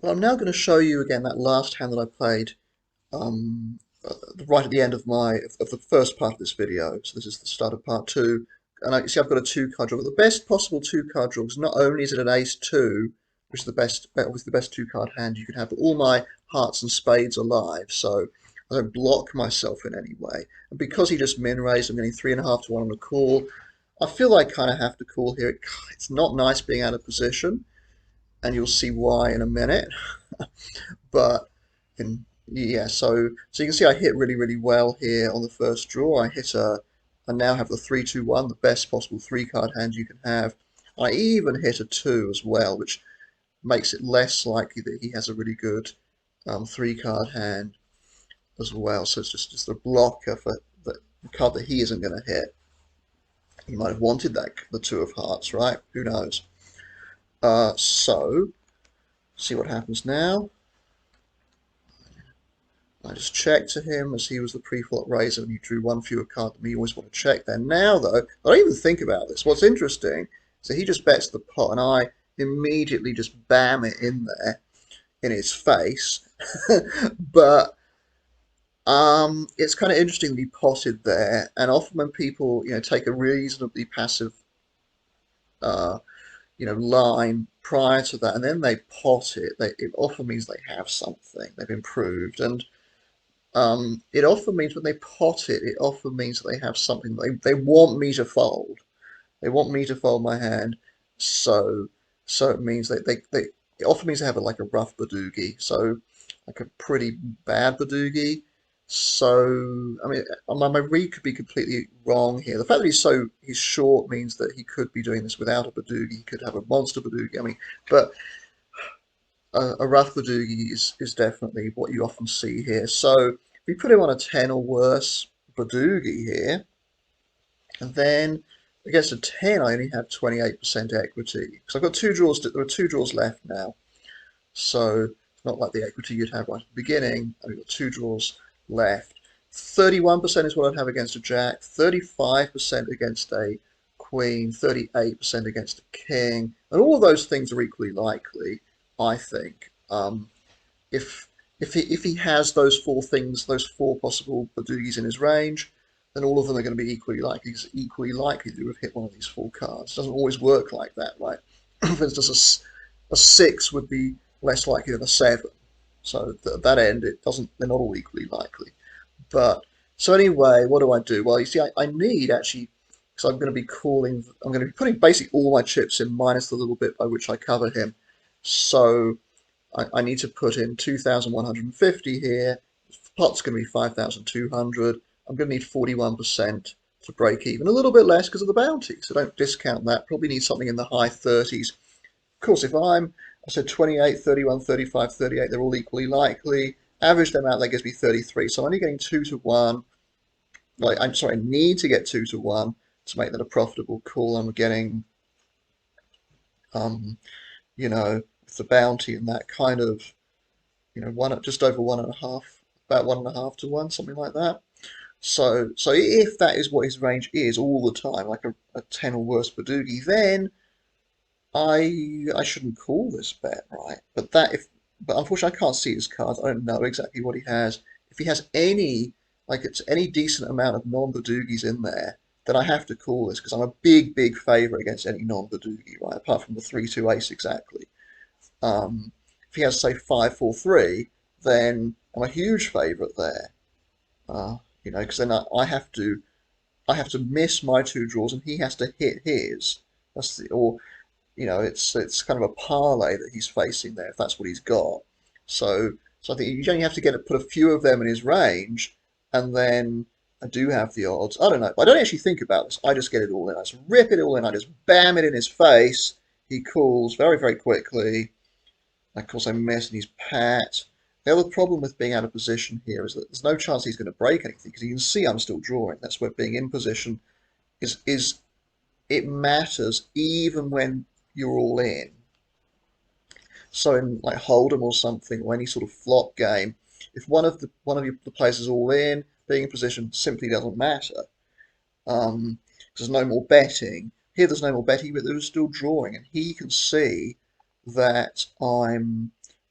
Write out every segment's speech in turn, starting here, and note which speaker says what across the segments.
Speaker 1: Well, I'm now going to show you again that last hand that I played um, right at the end of of the first part of this video. So this is the start of part two. And you see I've got a two card draw. But the best possible two card draw, because not only is it an ace two, which is obviously the best two card hand you can have, but all my hearts and spades are live, so I don't block myself in any way. And because he just min raised, I'm getting 3.5 to 1 on the call. I feel I kind of have to call here. It's not nice being out of position, and you'll see why in a minute. But yeah, so you can see I hit really well here on the first draw. I now have the 3-2-1, the best possible three card hand you can have. I even hit a two as well, which makes it less likely that he has a really good three card hand as well. So it's just a blocker for the card that he isn't going to hit. He might have wanted that the two of hearts, right? Who knows? So see what happens now. I just checked to him as he was the pre-flop raiser and he drew one fewer card than me. You always want to check there. Now, though, I don't even think about this. What's interesting is that he just bets the pot and I immediately just bam it in there in his face. But it's kind of interesting that he potted there. And often when people, take a reasonably passive, uh, line prior to that and then they pot it, it often means they have something. They've improved. And it often means when they pot it, it often means that they have something they want me to fold. They want me to fold my hand, so it means it often means they have like a rough badugi, so like a pretty bad badugi. So I mean, my read could be completely wrong here. The fact that he's short means that he could be doing this without a badugi. He could have a monster badugi. I mean, but a rough badugi is definitely what you often see here. So if we put him on a 10 or worse badugi here, and then against a 10, I only have 28% equity. Because I've got two draws, there are two draws left now. So it's not like the equity you'd have right at the beginning. I've got two draws left. 31% is what I'd have against a jack, 35% against a queen, 38% against a king. And all of those things are equally likely, I think. If if he has those four things, those four possible badugis in his range, then all of them are going to be equally likely. He's equally likely to have hit one of these four cards. It doesn't always work like that, right? For instance, a six would be less likely than a seven. So at that end, it doesn't. They're not all equally likely. But so anyway, what do I do? Well, you see, I need actually because I'm going to be calling. I'm going to be putting basically all my chips in minus the little bit by which I cover him. So I need to put in 2,150 here. The pot's going to be 5,200. I'm going to need 41% to break even. A little bit less because of the bounty, so don't discount that. Probably need something in the high 30s. Of course, I said 28, 31, 35, 38, they're all equally likely. Average them out, that gives me 33. So I'm only getting 2 to 1. I'm sorry, I need to get 2 to 1 to make that a profitable call. I'm getting, um, with the bounty and that kind of one just over 1.5, about 1.5 to 1, something like that. So if that is what his range is all the time, like a 10 or worse badugi, then I shouldn't call this bet, right? But unfortunately I can't see his cards. I don't know exactly what he has. If he has it's any decent amount of non-badugis in there, then I have to call this because I'm a big favourite against any non-badugi, right? Apart from the 3-2 ace exactly. If he has say 5-4-3, then I'm a huge favourite there. Because then I have to miss my two draws and he has to hit his. It's kind of a parlay that he's facing there if that's what he's got. So I think you only have to put a few of them in his range, and then I do have the odds. I don't know. I don't actually think about this. I just get it all in. I just rip it all in. I just bam it in his face. He calls very quickly. Of course, I miss and he's pat. The other problem with being out of position here is that there's no chance he's going to break anything because you can see I'm still drawing. That's where being in position is it matters even when you're all in. So in like Hold'em or something, or any sort of flop game, if the players is all in, being in position simply doesn't matter. There's no more betting. Here there's no more betting, but there's still drawing, and he can see that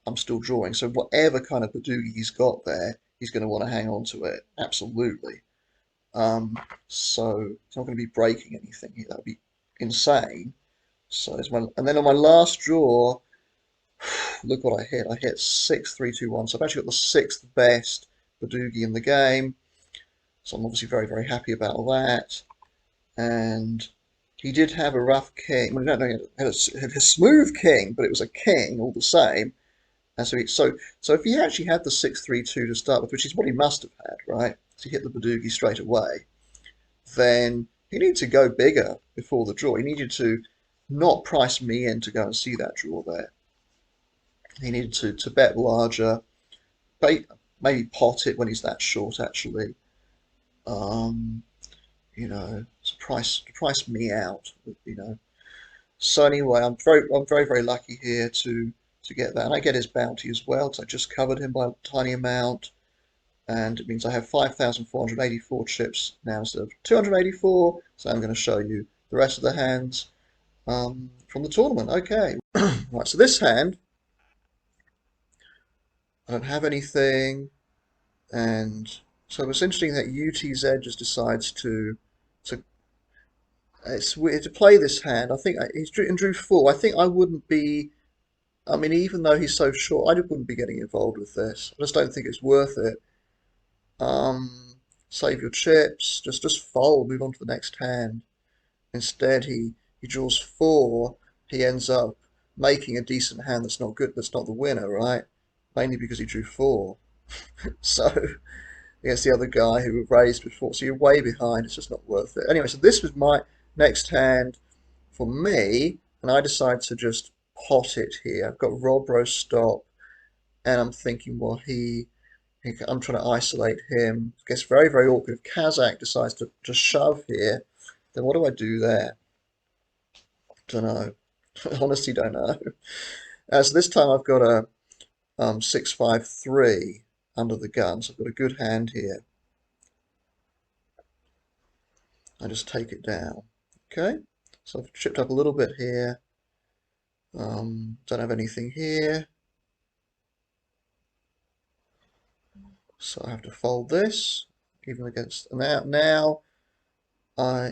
Speaker 1: I'm still drawing. So whatever kind of badugi he's got there, he's going to want to hang on to it. Absolutely. So it's not going to be breaking anything. That would be insane. So it's my, and then on my last draw, look what I hit. I hit 6, 3, 2, 1. So I've actually got the sixth best badugi in the game. So I'm obviously very, very happy about that. And he did have a rough king. Well, no, he had a smooth king, but it was a king all the same. And so if he actually had the 6, 3, 2 to start with, which is what he must have had, right? So he hit the badugi straight away. Then he needed to go bigger before the draw. He needed to not price me in to go and see that draw there. He needed to bet larger, maybe pot it when he's that short actually. Um, to price me out, you know. So anyway, I'm very lucky here to get that, and I get his bounty as well because I just covered him by a tiny amount, and it means I have 5,484 chips now instead of 284. So I'm going to show you the rest of the hands from the tournament. Okay, right. So this hand, I don't have anything, and so it's interesting that UTZ just decides to it's weird to play this hand. I think he drew four. I think I wouldn't be. I mean, even though he's so short, I just wouldn't be getting involved with this. I just don't think it's worth it. Save your chips. Just fold. Move on to the next hand. Instead, he draws four. He ends up making a decent hand that's not good. That's not the winner, right? Mainly because he drew four. So against the other guy who raised before, so you're way behind. It's just not worth it. Anyway, so this was my next hand for me, and I decide to just pot it here. I've got Robro stop, and I'm thinking, well, I'm trying to isolate him. It gets very, very awkward. If Kazakh decides to shove here, then what do I do there? Don't know. Honestly, don't know. So this time I've got a 6-5-3 under the gun, so I've got a good hand here. I just take it down. Okay, so I've chipped up a little bit here. Don't have anything here, so I have to fold this, even against now.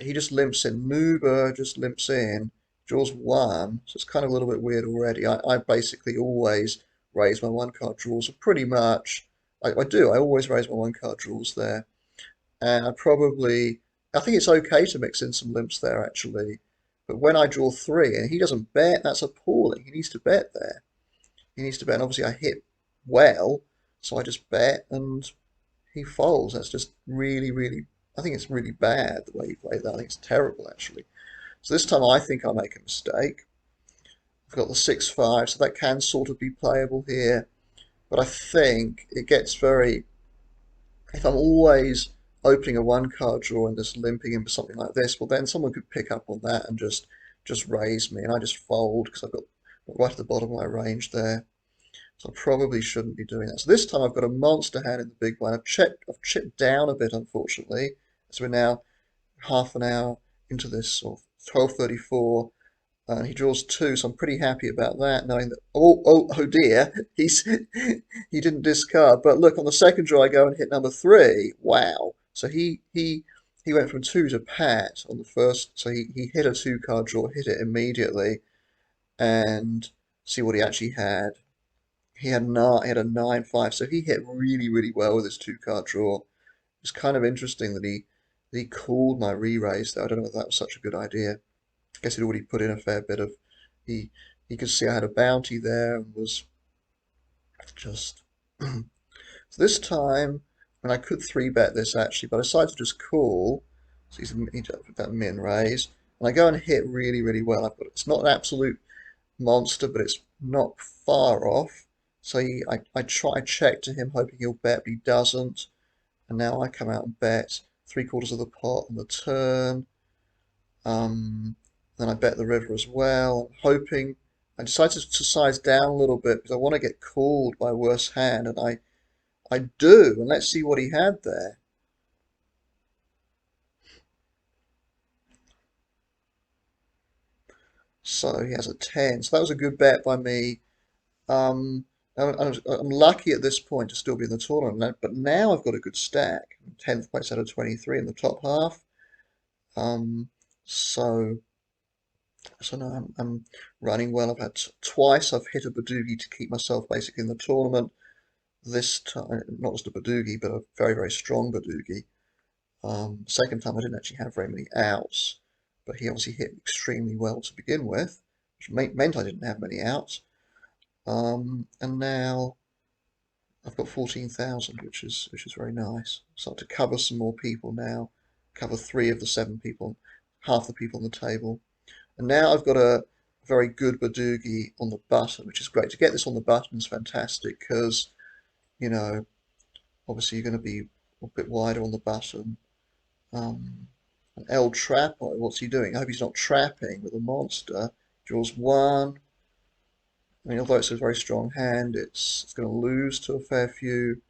Speaker 1: He just limps in. Muba just limps in, draws one, so it's kind of a little bit weird already. I basically always raise my one card draws, pretty much. I do. I always raise my one card draws there, and I think it's okay to mix in some limps there actually. But when I draw three and he doesn't bet, that's appalling. He needs to bet there. He needs to bet. And obviously, I hit well, so I just bet and he folds. That's just really, really. I think it's really bad the way he played that. I think it's terrible actually. So this time I think I make a mistake. I've got the 6-5, so that can sort of be playable here. But I think it gets very. If I'm always opening a one card draw and just limping into something like this, well then someone could pick up on that and just raise me, and I just fold because I've got right at the bottom of my range there. So I probably shouldn't be doing that. So this time I've got a monster hand in the big blind. I've chipped down a bit, unfortunately. So we're now half an hour into this, or 12:34, and he draws two. So I'm pretty happy about that, knowing that oh dear, he didn't discard. But look, on the second draw I go and hit number three. Wow. So he went from two to pat on the first. So he hit a two card draw, hit it immediately, and see what he actually had. He had a 9-5, so he hit really, really well with his two card draw. It's kind of interesting that he called my re-raise though. I don't know if that was such a good idea. I guess he'd already put in a fair bit of he he could see I had a bounty there and was just so this time, and I could three bet this actually, but I decided to just call. So he does that min raise, and I go and hit really, really well. It's not an absolute monster, but it's not far off. So I check to him, hoping he'll bet, but he doesn't. And now I come out and bet three-quarters of the pot on the turn. Then I bet the river as well. I'm hoping. I decided to size down a little bit because I want to get called by worse hand, and I do. And let's see what he had there. So he has a 10. So that was a good bet by me. I'm lucky at this point to still be in the tournament, but now I've got a good stack. 10th place out of 23 in the top half. Um, so, so now I'm running well. I've had twice I've hit a badugi to keep myself basically in the tournament. This time, not just a badugi, but a very, very strong badugi. Second time I didn't actually have very many outs, but he obviously hit extremely well to begin with, which meant I didn't have many outs. And now I've got 14,000, which is very nice. Start to cover some more people now. Cover three of the seven people, half the people on the table. And now I've got a very good badugi on the button, which is great. To get this on the button is fantastic because, you know, obviously you're going to be a bit wider on the button. An L trap, what's he doing? I hope he's not trapping with a monster. Draws one. I mean, although it's a very strong hand, it's going to lose to a fair few.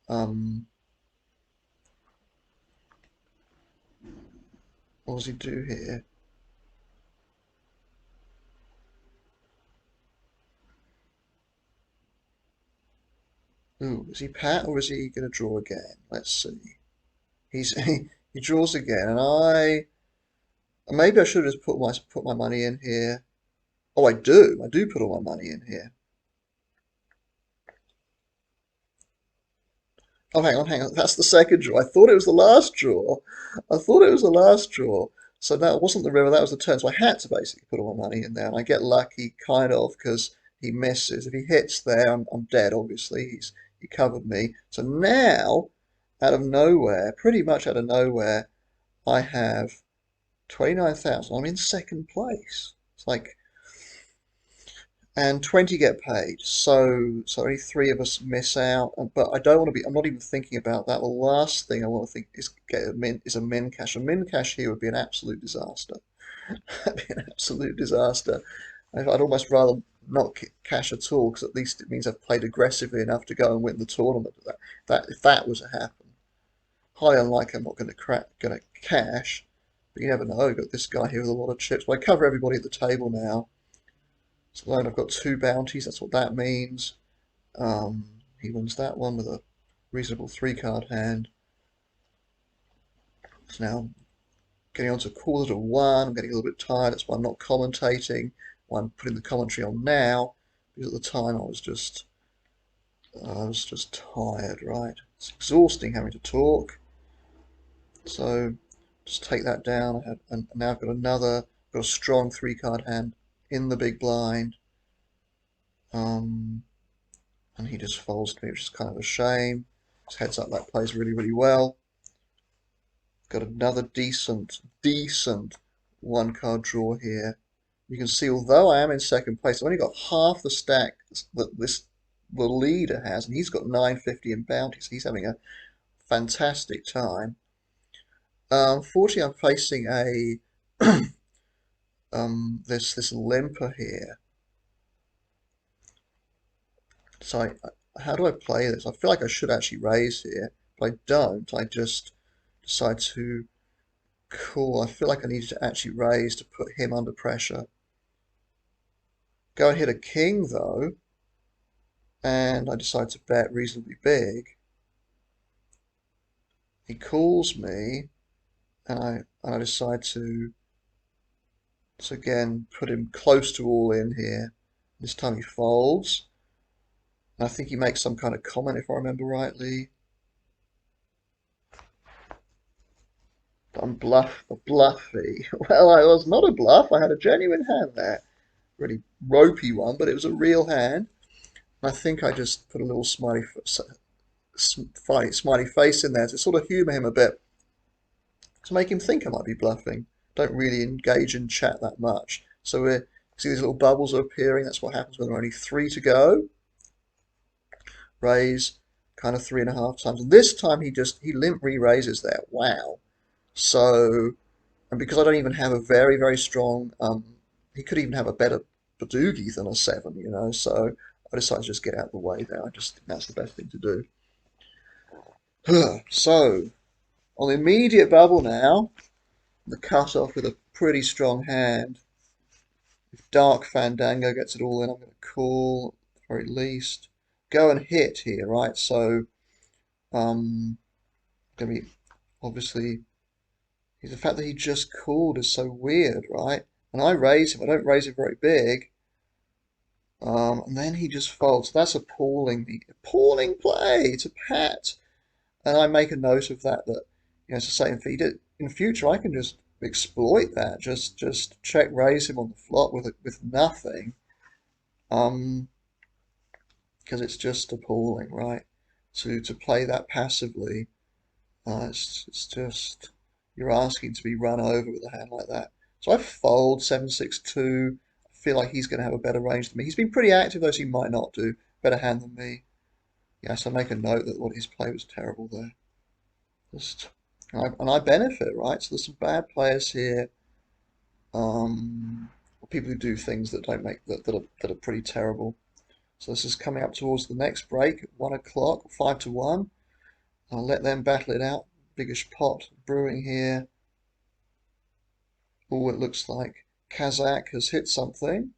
Speaker 1: Um, what does he do here? Ooh, is he pat or is he going to draw again? Let's see. He draws again, and maybe I should have just put my money in here. Oh, I do. I do put all my money in here. Oh, hang on, hang on. That's the second draw. I thought it was the last draw. I thought it was the last draw. So that wasn't the river, that was the turn. So I had to basically put all my money in there. And I get lucky, kind of, because he misses. If he hits there, I'm dead, obviously. He covered me. So now, out of nowhere, pretty much out of nowhere, I have 29,000. I'm in second place. It's like, and 20 get paid. So only three of us miss out. But I don't want to be. I'm not even thinking about that. The last thing I want to think is get a min cash. A min cash here would be an absolute disaster. That'd be an absolute disaster. I'd almost rather not cash at all because at least it means I've played aggressively enough to go and win the tournament. That if that was to happen, highly unlikely. I'm not going to cash. But you never know. I've got this guy here with a lot of chips. But I cover everybody at the table now. So then I've got two bounties, that's what that means. He wins that one with a reasonable three-card hand. So now getting on to quarter to one, I'm getting a little bit tired, that's why I'm not commentating, why I'm putting the commentary on now, because at the time I was just tired, right? It's exhausting having to talk. So just take that down. And now I've got a strong three-card hand in the big blind. Um, and he just folds to me, which is kind of a shame. His heads up that plays really, really well. Got another decent one card draw here. You can see, although I am in second place, I've only got half the stack that the leader has, and he's got 950 in bounties. He's having a fantastic time. Unfortunately, I'm facing a this limper here. So how do I play this? I feel like I should actually raise here, but I don't. I just decide to call. I feel like I needed to actually raise to put him under pressure. Go and hit a king though, and I decide to bet reasonably big. He calls me, and I decide to again put him close to all in here. This time he folds, and I think he makes some kind of comment if I remember rightly. I'm bluffy. Well, I was not a bluff. I had a genuine hand there. Really ropey one, but it was a real hand. And I think I just put a little smiley face in there to sort of humour him a bit, to make him think I might be bluffing. Don't really engage in chat that much. So we see these little bubbles are appearing. That's what happens when there are only three to go. Raise kind of 3.5 times. And this time he limp re-raises there. Wow. So, and because I don't even have a very, very strong, he could even have a better badugi than a seven, so I decided to just get out of the way there. I just think that's the best thing to do. So, on the immediate bubble now, the cut off with a pretty strong hand. If Dark Fandango gets it all in, I'm going to call, at the very least. go and hit here, right? So gonna be obviously the fact that he just called is so weird, right? And I raise him. I don't raise him very big. And then he just folds. That's appalling. The appalling play to Pat. And I make a note of that. That as I say, if he did in future, I can just exploit that. Just check raise him on the flop with nothing. Um, because it's just appalling, right? To play that passively, it's just you're asking to be run over with a hand like that. So I fold 7-6-2. I feel like he's going to have a better range than me. He's been pretty active, though, so he might not do better hand than me. Yes, I make a note that what his play was terrible there. Just and I benefit, right? So there's some bad players here. People who do things that don't make that are pretty terrible. So this is coming up towards the next break, 1 o'clock, 5-1. I'll let them battle it out. Biggish pot brewing here. Oh, it looks like Kazakh has hit something.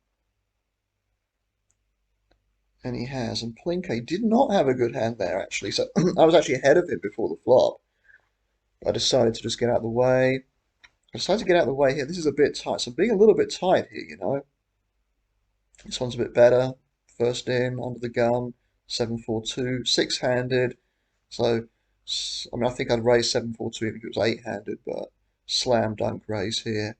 Speaker 1: And he has. And Plinke did not have a good hand there, actually. So I was actually ahead of him before the flop. I decided to just get out of the way. I decided to get out of the way here. This is a bit tight. So I'm being a little bit tight here, you know. This one's a bit better. First in, under the gun. 7-4-2. Six-handed. So, I mean, I think I'd raise 7-4-2 even if it was eight-handed, but slam dunk raise here.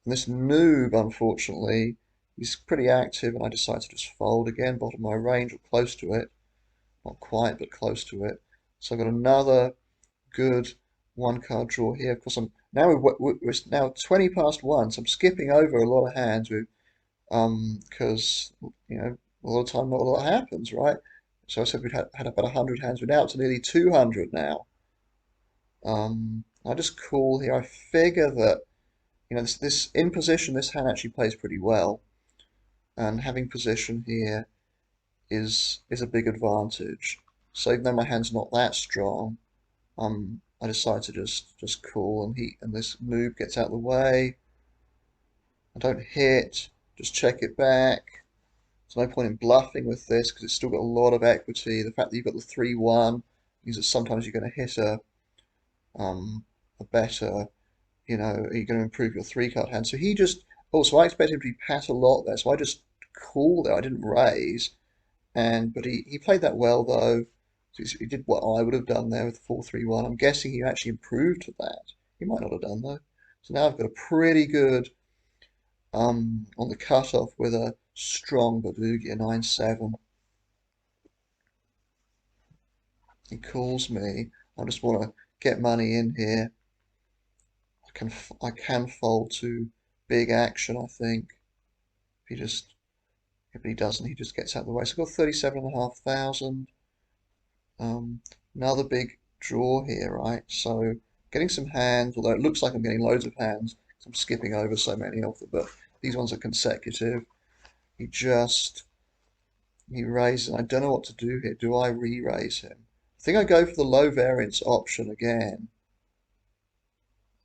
Speaker 1: And this noob, unfortunately, he's pretty active, and I decide to just fold again, bottom of my range, or close to it. Not quite, but close to it. So I've got another good one-card draw here. Of course, we're now 20 past 1, so I'm skipping over a lot of hands with because a lot of time not a lot happens, right? So I said we'd had about 100 hands. We're now up to nearly 200 now. I just call here. I figure that this in position, this hand actually plays pretty well, and having position here is a big advantage. So even though my hand's not that strong, I decide to just call, and this noob gets out of the way. I don't hit, just check it back. There's no point in bluffing with this because it's still got a lot of equity. The fact that you've got the 3-1 means that sometimes you're going to hit a better, you're going to improve your three-card hand. So he just, also I expected him to be pat a lot there, so I just called there. I didn't raise, but he played that well though. So he did what I would have done there with the 4-3-1. I'm guessing he actually improved to that. He might not have done though. So now I've got a pretty good on the cutoff with a strong badugi, a 9-7. He calls me. I just want to get money in here. I can fold to big action, I think. If he doesn't, he just gets out of the way. So I've got 37,500. Another big draw here, right? So getting some hands, although it looks like I'm getting loads of hands, 'cause I'm skipping over so many of them, but these ones are consecutive. He just he raises, and I don't know what to do here. Do I re-raise him? I think I go for the low variance option again.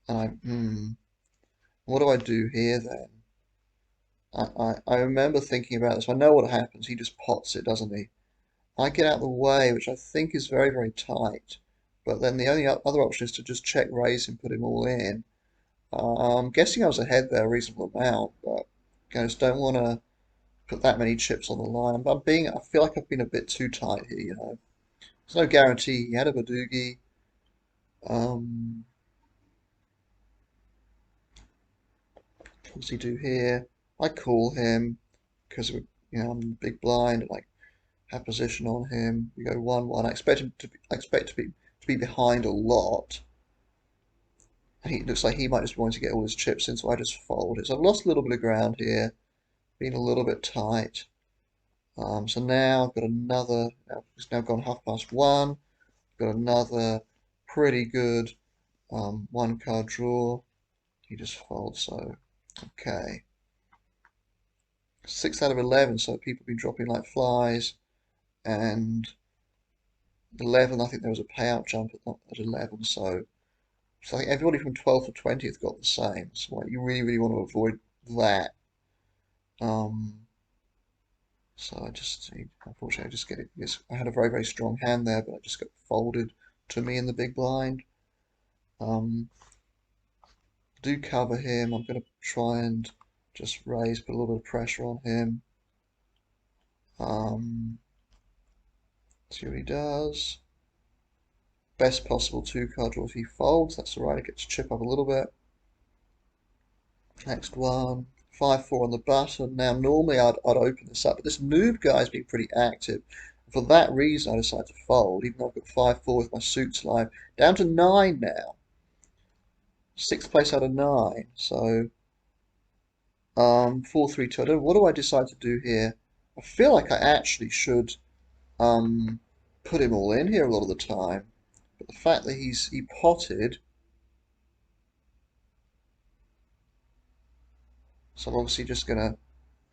Speaker 1: And what do I do here then? I remember thinking about this. I know what happens. He just pots it, doesn't he? I get out of the way, which I think is very, very tight. But then the only other option is to just check raise and put him all in. I'm guessing I was ahead there a reasonable amount, but I just don't want to put that many chips on the line. But I feel like I've been a bit too tight here. There's no guarantee. He had a badugi. Um, what does he do here? I call him because I'm big blind and I have position on him. We go 1-1. I expect to be behind a lot. And he looks like he might just want to get all his chips in, so I just fold it. So I've lost a little bit of ground here, been a little bit tight. So now I've got another. It's now gone 1:30. Got another pretty good one card draw. He just folds. So okay, 6 out of 11. So people have been dropping like flies, and 11. I think there was a payout jump at 11. So I think everybody from 12th to 20th got the same. So you really, really want to avoid that. Um, So unfortunately, I just get it. I had a very, very strong hand there, but I just got folded to me in the big blind. Um, do cover him. I'm going to try and just raise, put a little bit of pressure on him. Um, see what he does. Best possible two-card draw if he folds. That's all right. I get to chip up a little bit. Next one. 5-4 on the button. Now, normally I'd open this up, but this noob guy's been pretty active. For that reason, I decided to fold, even though I've got 5-4 with my suits live. Down to 9 now. Sixth place out of 9. So, 4-3-2. I don't know, what do I decide to do here? I feel like I actually should um, put him all in here a lot of the time. But the fact that he potted, so I'm obviously just gonna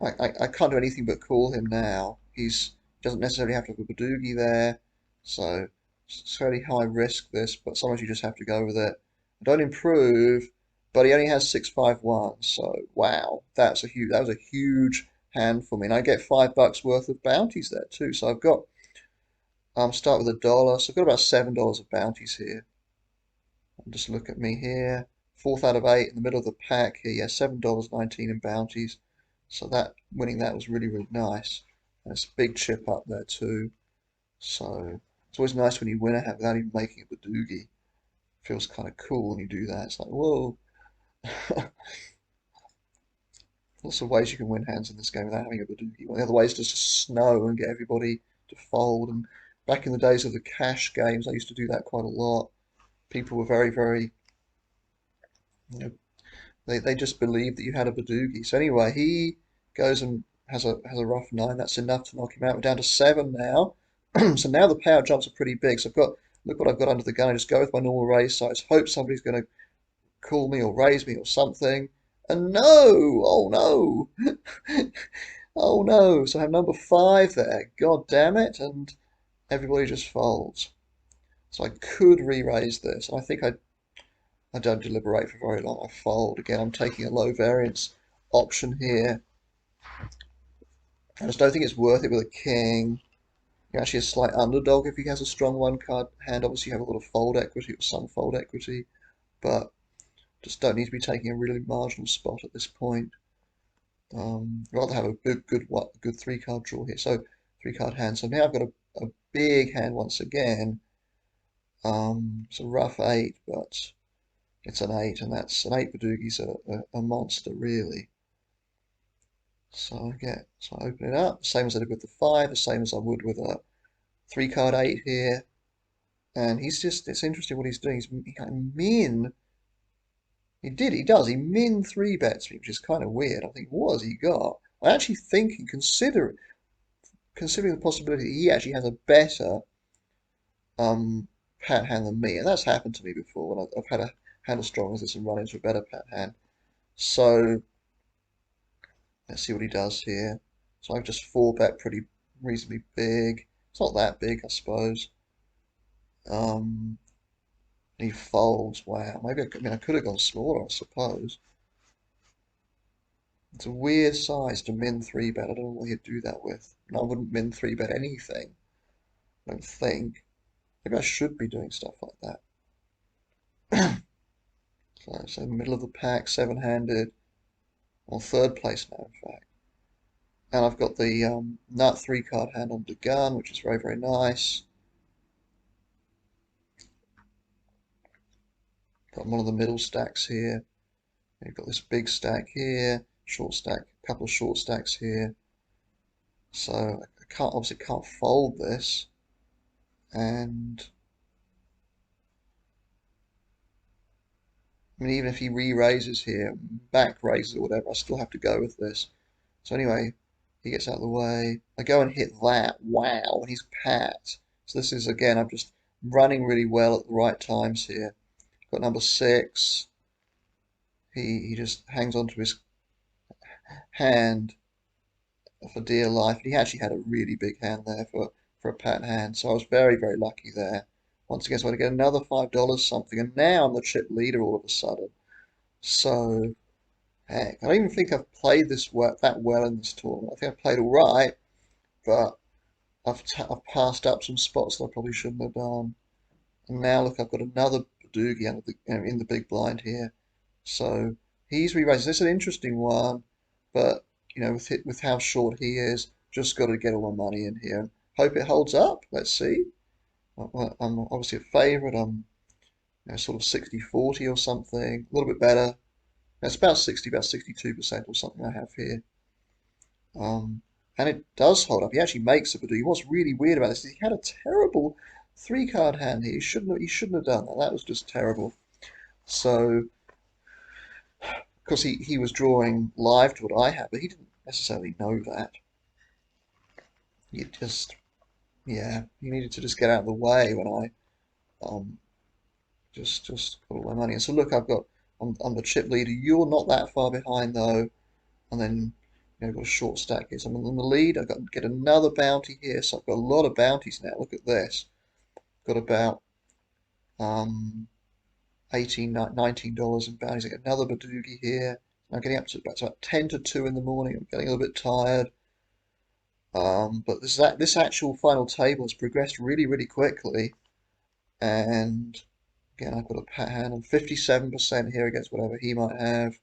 Speaker 1: I can't do anything but call him now. He doesn't necessarily have to have a badugi there, so it's fairly high risk this, but sometimes you just have to go with it. I don't improve, but he only has 651, so wow, that was a huge hand for me. And I get $5 worth of bounties there too. So I've got start with $1, so I've got about $7 of bounties here. And just look at me here. Fourth out of 8 in the middle of the pack here. Yeah, $7.19 in bounties. So winning that was really, really nice. And it's a big chip up there too. So it's always nice when you win a hat without even making a badugi. Feels kind of cool when you do that. It's like, whoa. Lots of ways you can win hands in this game without having a badugi. One of the other ways is just to snow and get everybody to fold. And back in the days of the cash games, I used to do that quite a lot. People were very, very, you know, they just believed that you had a badugi. So anyway, he goes and has a rough 9. That's enough to knock him out. We're down to 7 now. So now the power jumps are pretty big. So look what I've got under the gun. I just go with my normal raise size. Hope somebody's going to call me or raise me or something. And no! Oh no! Oh no! So I have number 5 there. God damn it! And everybody just folds. So I could re-raise this. And I don't deliberate for very long. I fold. Again, I'm taking a low variance option here. I just don't think it's worth it with a king. You're actually a slight underdog if he has a strong one card hand. Obviously, you have a lot of fold equity or some fold equity, but just don't need to be taking a really marginal spot at this point. Rather have a good 3-card draw here. So 3-card hand. So now I've got a big hand once again. It's a rough 8, but it's an 8, and that's an 8 badugi's a monster, really. So I open it up, same as I did with the 5, the same as I would with a 3-card 8 here. And it's interesting what he's doing. He does, he min 3-bets me, which is kind of weird. I think, what has he got? I actually think, considering the possibility he actually has a better pat hand than me, and that's happened to me before when I've had a hand as strong as this and run into a better pat hand. So let's see what he does here. So I've just 4-bet pretty reasonably big. It's not that big, I suppose. He folds. Wow. I could have gone smaller, I suppose. It's a weird size to min 3-bet. I don't know what he'd do that with. And I wouldn't min 3-bet anything. I don't think. Maybe I should be doing stuff like that. So middle of the pack, 7-handed. Or third place now, in fact. And I've got the nut 3-card hand on the gun, which is very, very nice. Got one of the middle stacks here. You've got this big stack here, short stack, a couple of short stacks here. So I obviously can't fold this. And I mean, even if he re-raises here, back raises or whatever, I still have to go with this. So anyway, he gets out of the way. I go and hit that. Wow, and he's pat. So this is, again, I'm just running really well at the right times here. Got number 6. He just hangs on to his hand for dear life. He actually had a really big hand there for a pat hand. So I was very, very lucky there. Once again, so I get another $5 something. And now I'm the chip leader all of a sudden. So, heck, I don't even think I've played that well in this tournament. I think I've played all right. but I've passed up some spots that I probably shouldn't have done. And now look, I've got another badugi under in the big blind here. So he's re-raised. This is an interesting one, but with how short he is, just got to get all my money in here and hope it holds up. Let's see. I'm obviously a favourite. I'm sort of 60-40 or something, a little bit better. It's about 60, about 62% or something I have here. Um, and it does hold up. He actually makes a badugi. What's really weird about this is he had a terrible three-card hand here. He shouldn't have done that. That was just terrible. So, because he was drawing live to what I had, but he didn't necessarily know that. He just, yeah, he needed to just get out of the way when I um, just got all my money. And so look, I'm the chip leader. You're not that far behind though. And then I've got a short stack here. So I'm in the lead. I've got to get another bounty here. So I've got a lot of bounties now. Look at this. Got about um, $19 in bounties. I get another badugi here. I'm getting up to about 10 to 2 in the morning. I'm getting a little bit tired. But this actual final table has progressed really, really quickly. And again, I've got a pat hand. I'm 57% here against whatever he might have.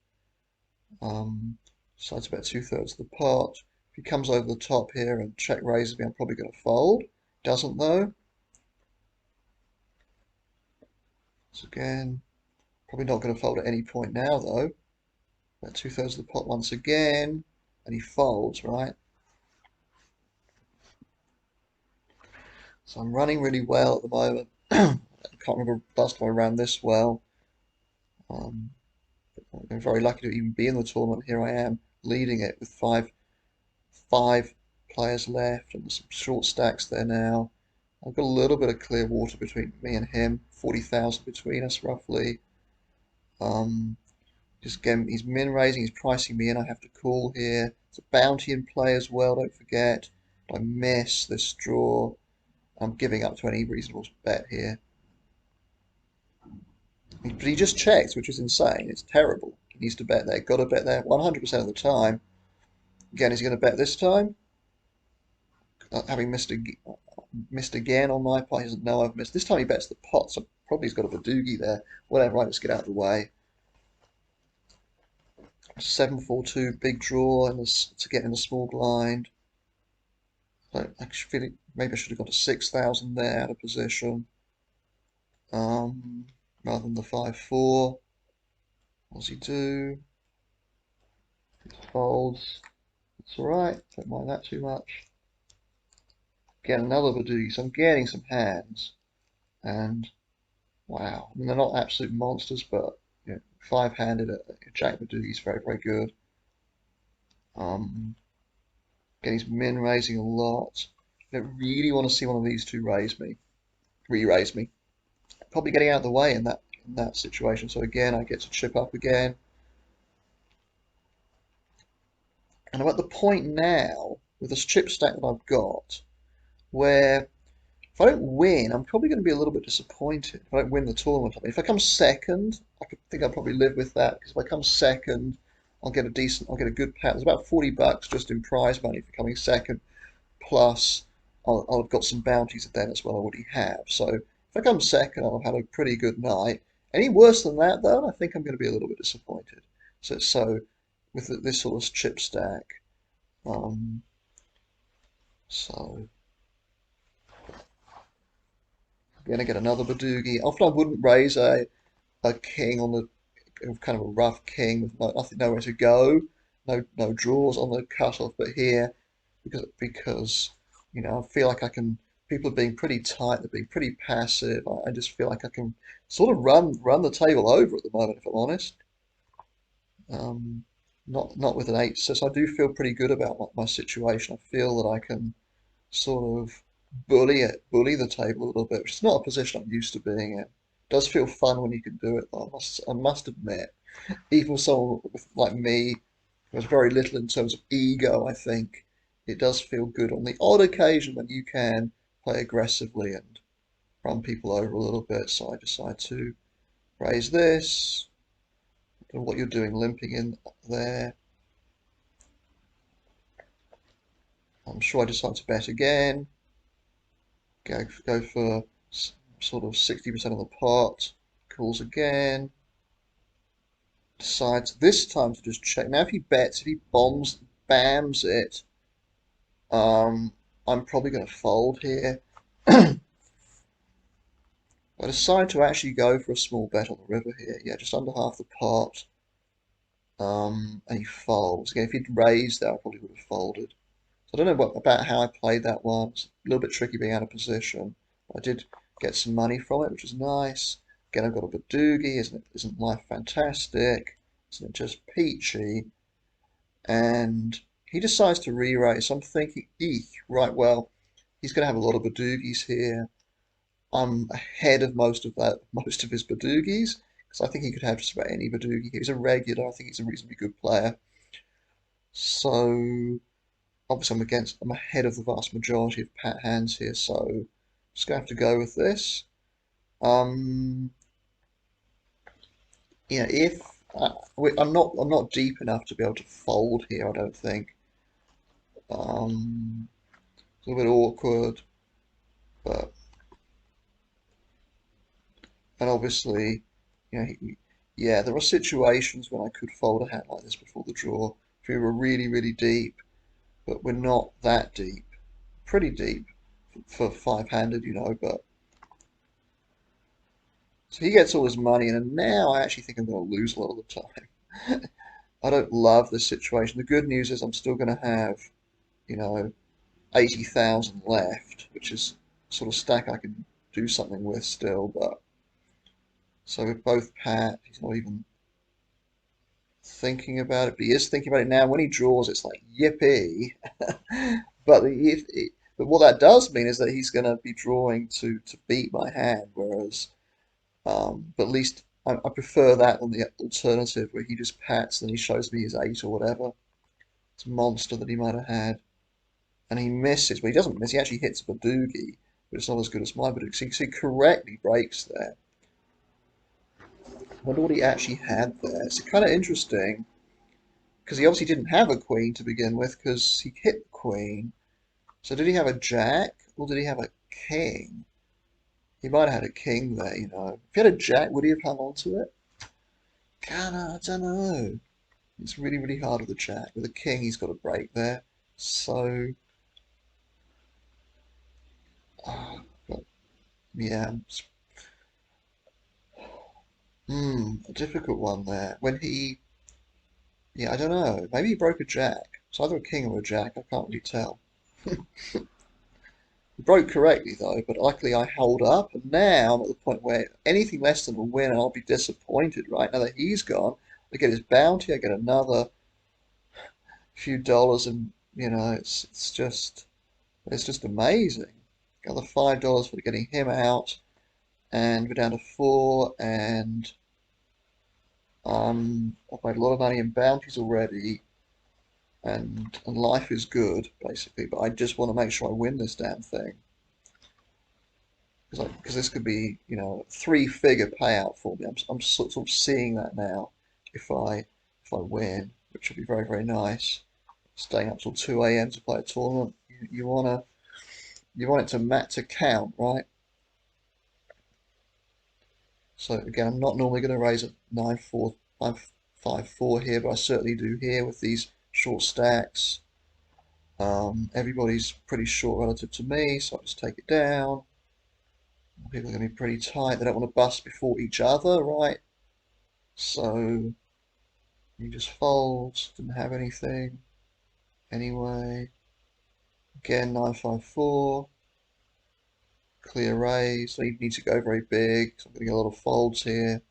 Speaker 1: So it's about 2/3 of the pot. If he comes over the top here and check raises me, I'm probably going to fold. Doesn't though. So again, probably not going to fold at any point now though. About 2/3 of the pot once again, and he folds, right? So I'm running really well at the moment. I can't remember last time I ran this well. Um, I'm very lucky to even be in the tournament. Here I am, leading it with five players left, and there's some short stacks there now. I've got a little bit of clear water between me and him, 40,000 between us roughly. Um, just again, he's min raising, he's pricing me in. I have to call here. It's a bounty in play as well, don't forget. If I miss this draw, I'm giving up to any reasonable bet here. But he just checked, which is insane. It's terrible. He needs to bet there. Got to bet there 100% of the time. Again, he's going to bet this time. Having missed again on my part. He doesn't know I've missed. This time he bets the pot, so probably he's got a badugi there. Whatever, right, let's get out of the way. 7-4-2, big draw to get in the small blind. So actually feeling maybe I should have got a 6,000 there out of position. Rather than the 5-4. What does he do? He folds. It's alright, don't mind that too much. Get another badugi, so I'm getting some hands. And wow, I mean, they're not absolute monsters, but five-handed Jack badugi is very, very good. Again, he's min raising a lot. I don't really want to see one of these two re-raise me. Probably getting out of the way in that situation. So again, I get to chip up again. And I'm at the point now with this chip stack that I've got where if I don't win, I'm probably going to be a little bit disappointed if I don't win the tournament. I mean, if I come second, think I'd probably live with that because if I come second, I'll get a good pat. There's about $40 just in prize money for coming second, plus I'll have got some bounties then as well I already have. So if I come second, I'll have had a pretty good night. Any worse than that though, I think I'm going to be a little bit disappointed. So with this sort of chip stack, um, so. Going to get another badugi. Often I wouldn't raise a king on the kind of a rough king with nothing nowhere to go, no draws on the cutoff. But here, because I feel like I can. People are being pretty tight. They're being pretty passive. I just feel like I can sort of run the table over at the moment, if I'm honest. Um, not with an eight. So I do feel pretty good about my situation. I feel that I can sort of bully the table a little bit, which is not a position I'm used to being in. It does feel fun when you can do it, though. I must admit, even someone like me, who has very little in terms of ego, I think it does feel good on the odd occasion when you can play aggressively and run people over a little bit. So I decide to raise this. I don't know what you're doing, limping in there. I'm sure I decide to bet again. Go for sort of 60% of the pot. Calls again. Decides this time to just check. Now if he bets, if he bams it, I'm probably going to fold here. I decide to actually go for a small bet on the river here. Yeah, just under half the pot. And he folds. Again, if he'd raised there, I probably would have folded. So I don't know about how I played that one. It's a little bit tricky being out of position. I did get some money from it, which is nice. Again, I've got a badugi. Isn't life fantastic? Isn't it just peachy? And he decides to re-raise. So I'm thinking, eek, right, well, he's going to have a lot of badugis here. I'm ahead of most of his badugis, because I think he could have just about any badugi. He's a regular. I think he's a reasonably good player. So obviously I'm ahead of the vast majority of pat hands here, so just gonna have to go with this. Um, if I'm not deep enough to be able to fold here, I don't think. It's a little bit awkward, but and obviously, you know, yeah, there are situations when I could fold a hand like this before the draw if we were really, really deep, but we're not that deep. Pretty deep for five-handed, but so he gets all his money, and now I actually think I'm going to lose a lot of the time. I don't love this situation. The good news is I'm still going to have, you know, 80,000 left, which is sort of stack I can do something with still, but so with both pat, he's not even thinking about it, but he is thinking about it now. When he draws, it's like yippee. But what that does mean is that he's going to be drawing to beat my hand, whereas but at least I prefer that than the alternative where he just pats and he shows me his eight or whatever. It's a monster that he might have had. And he misses. Well, he doesn't miss. He actually hits a badugi, but it's not as good as my badugi. So he correctly breaks there. I wonder what he actually had there. It's kind of interesting because he obviously didn't have a queen to begin with because he hit the queen. So did he have a jack or did he have a king? He might have had a king there. If he had a jack, would he have hung on to it? I don't know. It's really, really hard with a jack. With a king, he's got a break there. So, but yeah, a difficult one there. Yeah, I don't know. Maybe he broke a jack. It's either a king or a jack. I can't really tell. He broke correctly though, but luckily I held up, and now I'm at the point where anything less than a win, and I'll be disappointed. Right now that he's gone, I get his bounty. I get another few dollars, and it's just amazing. Got the $5 for getting him out. And we're down to four, and I've made a lot of money in bounties already, and life is good basically. But I just want to make sure I win this damn thing because this could be a three-figure payout for me. I'm sort of seeing that now if I win, which would be very very nice. Staying up till 2 a.m. to play a tournament. You want it to count, right? So again, I'm not normally going to raise a 9-4, 9-5-4 here, but I certainly do here with these short stacks. Everybody's pretty short relative to me, so I'll just take it down. People are going to be pretty tight. They don't want to bust before each other, right? So you just fold. Didn't have anything. Anyway, again, 9-5-4. Clear raise. So you need to go very big. So I'm getting a lot of folds here.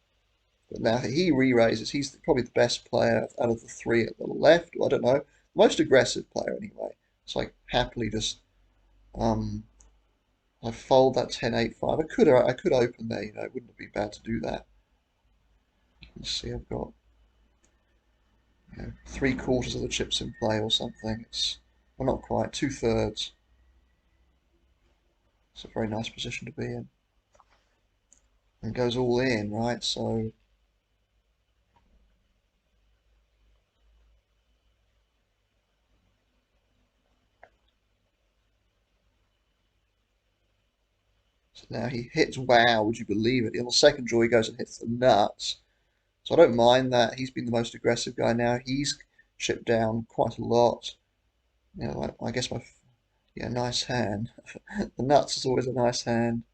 Speaker 1: But now he re-raises. He's probably the best player out of the three at the left. I don't know. Most aggressive player anyway. So I happily just um I fold that 10-8-5. I could open there. It wouldn't be bad to do that. Let's see. I've got three-quarters of the chips in play or something. Well, not quite. Two-thirds. It's a very nice position to be in. And it goes all in, right? So So now he hits, wow, would you believe it? On the second draw, he goes and hits the nuts. So I don't mind that. He's been the most aggressive guy now. He's chipped down quite a lot. You know, I guess yeah, nice hand. The nuts is always a nice hand.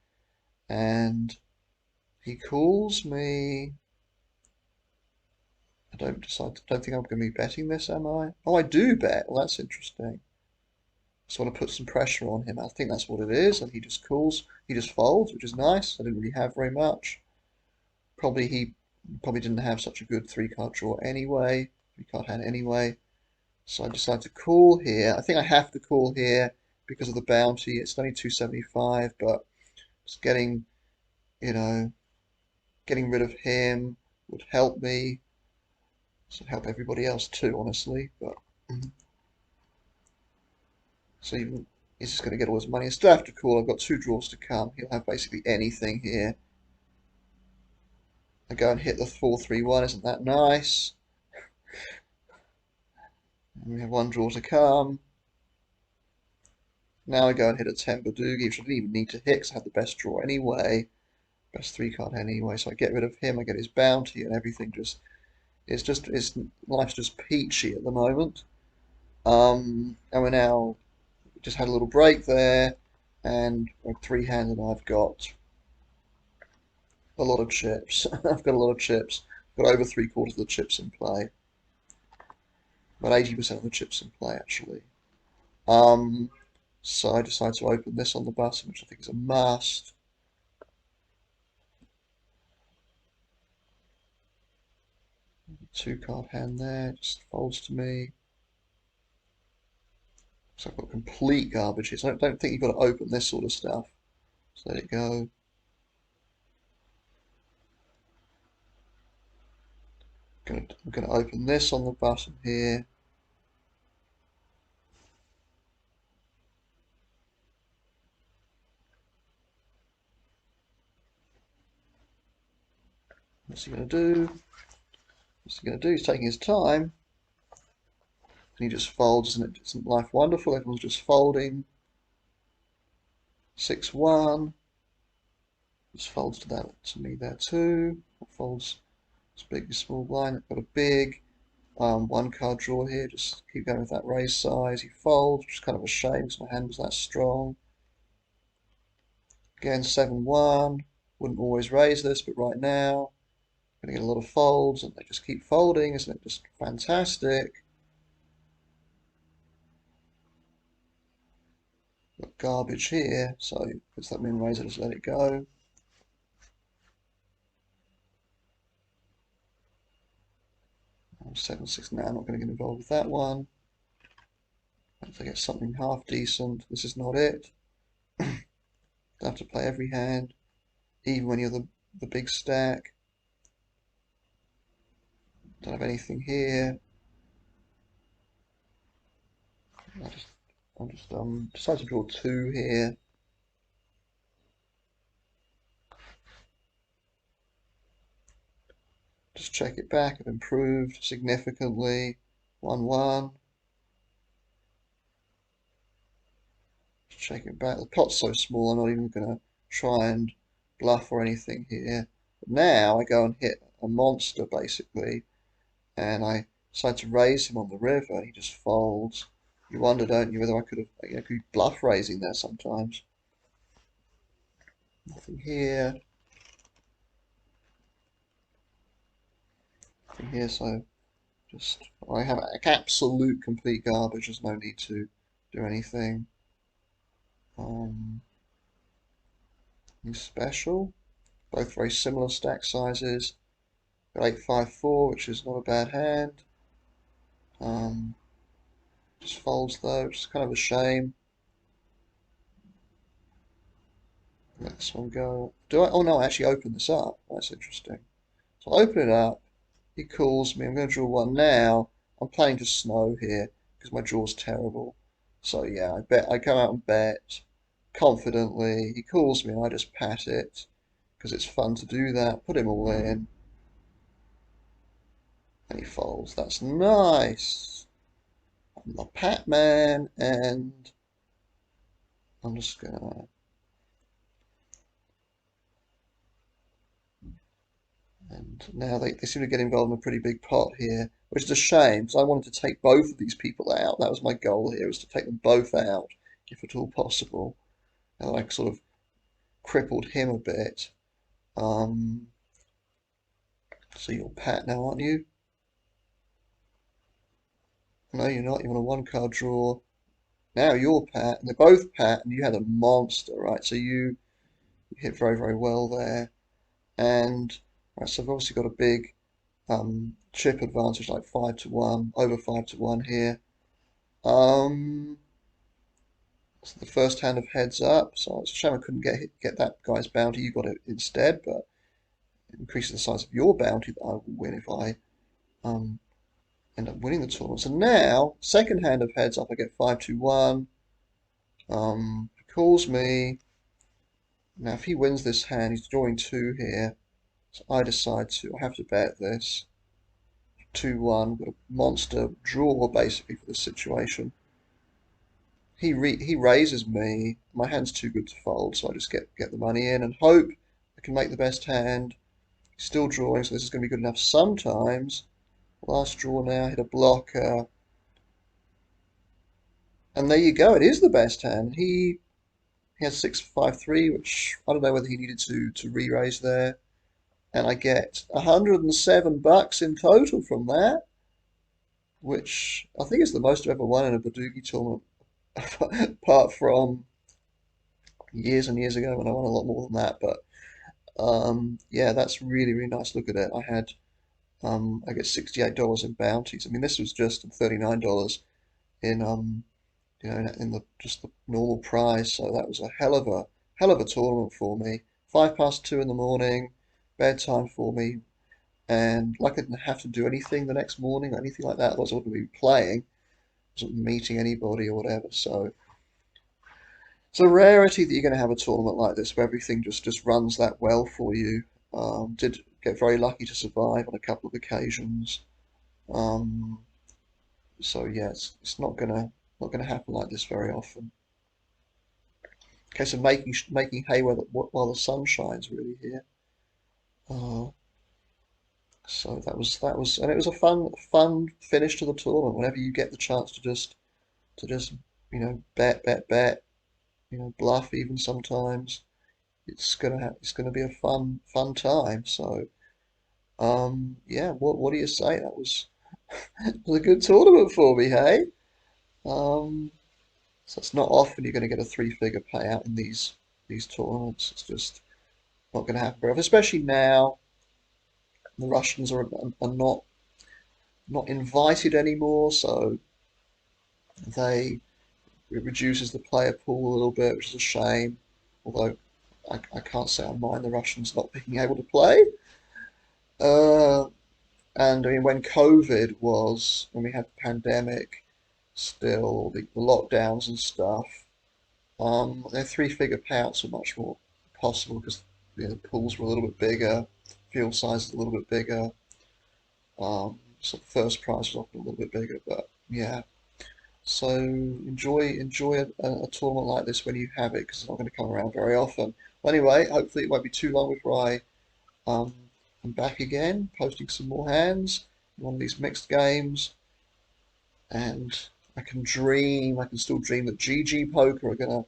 Speaker 1: And he calls me. Don't think I'm going to be betting this, am I? Oh, I do bet. Well, that's interesting. Just want to put some pressure on him. I think that's what it is. And he just calls. He just folds, which is nice. I didn't really have very much. He probably didn't have such a good three-card draw anyway. Three-card hand anyway. So I decided to call here. I think I have to call here because of the bounty. It's only 275, but just you know, getting rid of him would help me. So help everybody else too, honestly. But so even he's just going to get all his money. I still have to call. I've got two draws to come. He'll have basically anything here. I go and hit the 4-3-1. Isn't that nice? And we have one draw to come. Now I go and hit a 10 badugi, which I didn't even need to hit because I had the best draw anyway. Best three card anyway. So I get rid of him. I get his bounty and everything. Life's just peachy at the moment. And we're now just had a little break there, and a three-handed. I've got a lot of chips. I've got a lot of chips. I've got over three-quarters of the chips in play. About 80% of the chips in play, actually. Um, so I decided to open this on the button, which I think is a must. Two-card hand there, just folds to me. So I've got complete garbage here. So I don't think you've got to open this sort of stuff. So there you go. I'm going to open this on the button here. What's he going to do? What's he going to do? He's taking his time. And he just folds, isn't it? Isn't life wonderful? Everyone's just folding. 6-1. Just folds to me there too. Folds this big, small blind. I've got a big one card draw here. Just keep going with that raise size. He folds, which is kind of a shame because my hand was that strong. Again, 7-1. Wouldn't always raise this, but right now, I'm going to get a lot of folds, and they just keep folding. Isn't it just fantastic? Got garbage here, so puts that min raise, I just let it go. 7-6 now, I'm not going to get involved with that one. If I get something half decent, this is not it. Don't have to play every hand, even when you're the big stack. Don't have anything here. I just decided to draw two here. Just check it back. I've improved significantly. 1-1. Just check it back. The pot's so small, I'm not even going to try and bluff or anything here. But now I go and hit a monster, basically, and I decide to raise him on the river. He just folds. You wonder, don't you, whether I could be bluff raising there sometimes. Nothing here. Nothing here, so I have absolute complete garbage. There's no need to do anything. Special. Both very similar stack sizes. Got 8-5-4, which is not a bad hand. Just folds though, which is kind of a shame. Let this one go. Do I? Oh no, I actually open this up. That's interesting. So I open it up. He calls me. I'm going to draw one now. I'm planning to snow here because my draw's terrible. So yeah, I bet I go out and bet confidently. He calls me and I just pat it because it's fun to do that. Put him all in. And he folds. That's nice. I'm the pat man, and I'm just gonna And now they seem to get involved in a pretty big pot here, which is a shame because I wanted to take both of these people out. That was my goal here, was to take them both out, if at all possible. And I sort of crippled him a bit. Um, so you're Pat now, aren't you? No, you're not. You're on a one card draw. Now you're Pat, and they're both Pat, and you had a monster, right? So you hit very, very well there. And right, so I've obviously got a big chip advantage, like 5 to 1, over 5 to 1 here. So the first hand of heads up. So it's a shame I couldn't get that guy's bounty. You got it instead, but it increases the size of your bounty that I will win if I um, end up winning the tournament. So now, second hand of heads up, I get 5 to 1. He calls me. Now, if he wins this hand, he's drawing 2 here. So I decide I have to bet this. 2-1. Got a monster draw basically for this situation. He raises me. My hand's too good to fold, so I just get the money in and hope I can make the best hand. He's still drawing, so this is going to be good enough sometimes. Last draw now, hit a blocker. And there you go, it is the best hand. He has 6-5-3, which I don't know whether he needed to re-raise there. And I get $107 in total from that, which I think is the most I've ever won in a badugi tournament, apart from years and years ago when I won a lot more than that. But yeah, that's really, really nice. Look at it. I get $68 in bounties. I mean, this was just $39 in in the just the normal prize. So that was a hell of a tournament for me. 2 in the morning, bedtime for me, and like I didn't have to do anything the next morning or anything like that. Otherwise, I wouldn't be playing, I wasn't meeting anybody or whatever. So it's a rarity that you're going to have a tournament like this where everything just runs that well for you. Did get very lucky to survive on a couple of occasions. Um, so yeah, it's not gonna happen like this very often. Case of making hay while the sun shines, really here. Uh, so that was, and it was a fun finish to the tournament. Whenever you get the chance to just bet, bluff even sometimes. It's gonna be a fun time. So yeah, what do you say? That was a good tournament for me, hey? Um, so it's not often you're going to get a three-figure payout in these tournaments. It's just not going to happen very often, especially now. The Russians are not invited anymore, so they it reduces the player pool a little bit, which is a shame. Although I can't say I mind the Russians not being able to play. Uh, and I mean, when we had the pandemic, still the lockdowns and stuff, their three-figure payouts are much more possible because the pools were a little bit bigger, field size is a little bit bigger, so the first prize was often a little bit bigger. But yeah, so enjoy a tournament like this when you have it because it's not going to come around very often. Well, anyway, hopefully it won't be too long before I um, am back again, posting some more hands in one of these mixed games, and I can still dream that GG Poker are going to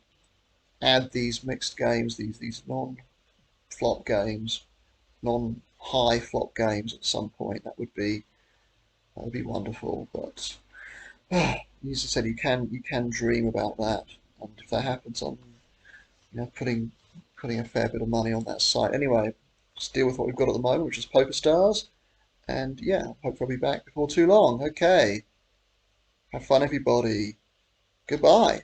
Speaker 1: add these mixed games, these non-flop games, non-high flop games at some point. That would be wonderful. But as I said, you can dream about that, and if that happens, I'm putting a fair bit of money on that site. Anyway, just deal with what we've got at the moment, which is Poker Stars, and yeah, hopefully I'll be back before too long. Okay, have fun, everybody. Goodbye.